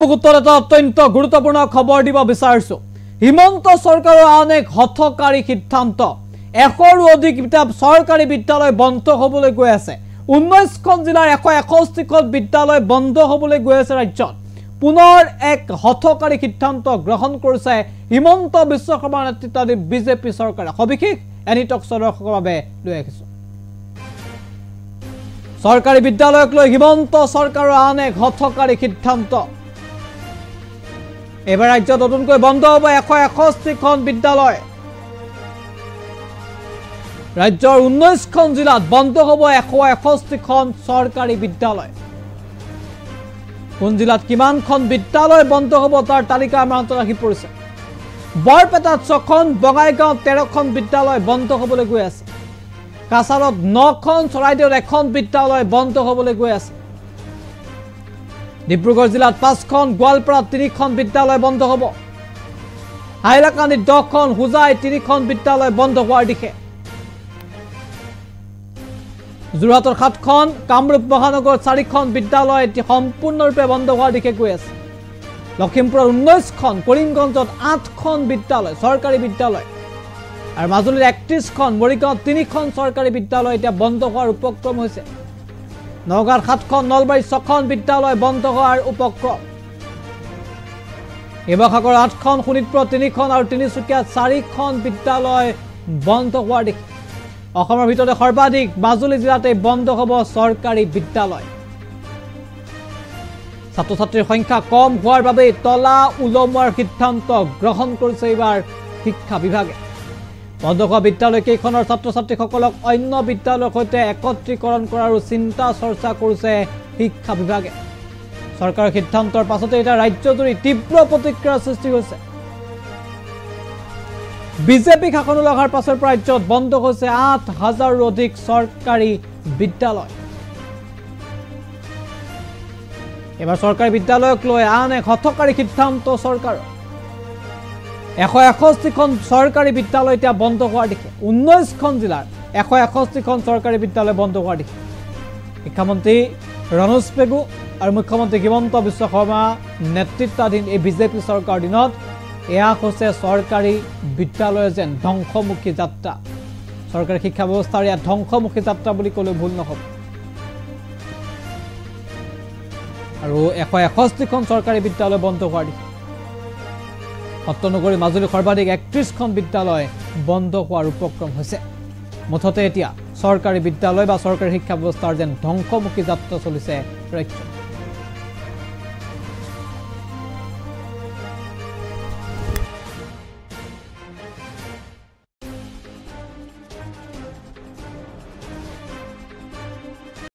এটা অত্যন্ত গুৰুত্বপূৰ্ণ খবৰ দিব বিচাৰিছো। হিমন্ত চৰকাৰৰ আন এক হঠকাৰী সিদ্ধান্ত, 100ৰো অধিক চৰকাৰী বিদ্যালয় বন্ধ হ'বলৈ গৈ আছে। 19খন জিলাৰ 161খন বিদ্যালয় বন্ধ হ'বলৈ গৈ আছে ৰাজ্যত। পুনৰ এক হঠকাৰী সিদ্ধান্ত গ্ৰহণ কৰিছে হিমন্ত বিশ্ব শৰ্মাৰ নেতৃত্বাধীন বিজেপি চৰকাৰে। সবিশেষ এনিটক্সৰ দৰ্শকৰ বাবে লৈ আহিছো। চৰকাৰী বিদ্যালয়ক লৈ হিমন্ত চৰকাৰৰ আন এক হঠকাৰী সিদ্ধান্ত। এবাৰ ৰাজ্যত নতুনকৈ বন্ধ হ'ব 161খন বিদ্যালয়। ৰাজ্যৰ 19খন জিলাত বন্ধ হ'ব 161খন চৰকাৰী বিদ্যালয়। কোন জিলাত কিমানখন বিদ্যালয় বন্ধ হ'ব তাৰ তালিকা আমাৰ হাতত আহি পৰিছে। বৰপেটাত 6খন, বঙাইগাঁৱত 13খন বিদ্যালয় বন্ধ হ'বলৈ গৈ আছে। কাছাৰত 9খন, চৰাইদেউত 1খন বিদ্যালয় বন্ধ হ'বলৈ গৈ আছে। ডিব্ৰুগড় জিলাত 5খন, গোৱালপাৰাত 3খন বিদ্যালয় বন্ধ হ'ব। হাইলাকান্দিত 10খন, হোজাই 3খন বিদ্যালয় বন্ধ হোৱাৰ দিশে। যোৰহাটৰ 7খন, কামৰূপ মহানগৰত 4খন বিদ্যালয় সম্পূৰ্ণৰূপে বন্ধ হোৱাৰ দিশে গৈ আছে। লখিমপুৰৰ 19খন, কৰিমগঞ্জত 8খন বিদ্যালয় চৰকাৰী বিদ্যালয় আৰু মাজুলীত 31খন, মৰিগাঁৱত 3খন চৰকাৰী বিদ্যালয় এতিয়া বন্ধ হোৱাৰ উপক্ৰম হৈছে। নগাঁৱত 7খন, নলবাৰীত 6খন বিদ্যালয় বন্ধ হোৱাৰ উপক্ৰম। শিৱসাগৰ 8খন, শোণিতপুৰত 3খন আৰু তিনিচুকীয়াত 4খন বিদ্যালয় বন্ধ হোৱাৰ দিশে। অসমৰ ভিতৰতে সৰ্বাধিক মাজুলী জিলাতে বন্ধ হ'ব চৰকাৰী বিদ্যালয়। ছাত্ৰ ছাত্ৰীৰ সংখ্যা কম হোৱাৰ বাবে তলা ওলমোৱাৰ সিদ্ধান্ত গ্ৰহণ কৰিছে এইবাৰ শিক্ষা বিভাগে। বন্ধ হোৱা বিদ্যালয় কেইখনৰ ছাত্ৰ ছাত্ৰীসকলক অন্য বিদ্যালয়ৰ সৈতে একত্ৰীকৰণ কৰাৰো চিন্তা চৰ্চা কৰিছে শিক্ষা বিভাগে। চৰকাৰৰ সিদ্ধান্তৰ পাছতে এতিয়া ৰাজ্যজুৰি তীব্ৰ প্ৰতিক্ৰিয়াৰ সৃষ্টি হৈছে। বিজেপি শাসনলৈ অহাৰ পাছৰ পৰা ৰাজ্যত বন্ধ হৈছে 8,000ৰো অধিক চৰকাৰী বিদ্যালয়। এবাৰ চৰকাৰী বিদ্যালয়ক লৈ আন এক হঠকাৰী সিদ্ধান্ত চৰকাৰৰ। 161খন চৰকাৰী বিদ্যালয় এতিয়া বন্ধ হোৱাৰ দিশে। 19খন জিলাৰ 161খন চৰকাৰী বিদ্যালয় বন্ধ হোৱাৰ দিশে। শিক্ষামন্ত্ৰী ৰণোজ পেগু আৰু মুখ্যমন্ত্ৰী হিমন্ত বিশ্ব শৰ্মা নেতৃত্বাধীন এই বিজেপি চৰকাৰৰ দিনত এয়া হৈছে চৰকাৰী বিদ্যালয়ৰ যেন ধ্বংসমুখী যাত্ৰা। চৰকাৰী শিক্ষা ব্যৱস্থাৰ ইয়াত ধ্বংসমুখী যাত্ৰা বুলি ক'লেও ভুল নহ'ব। আৰু 161খন চৰকাৰী বিদ্যালয় বন্ধ হোৱাৰ দিশে। সত্ৰনগৰী, মাজুলী সৰ্বাধিক 31খন বিদ্যালয় বন্ধ হোৱাৰ উপক্ৰম হৈছে। মুঠতে এতিয়া চৰকাৰী বিদ্যালয় বা চৰকাৰী শিক্ষা ব্যৱস্থাৰ যেন ধ্বংসমুখী যাত্ৰা চলিছে ৰাজ্যত।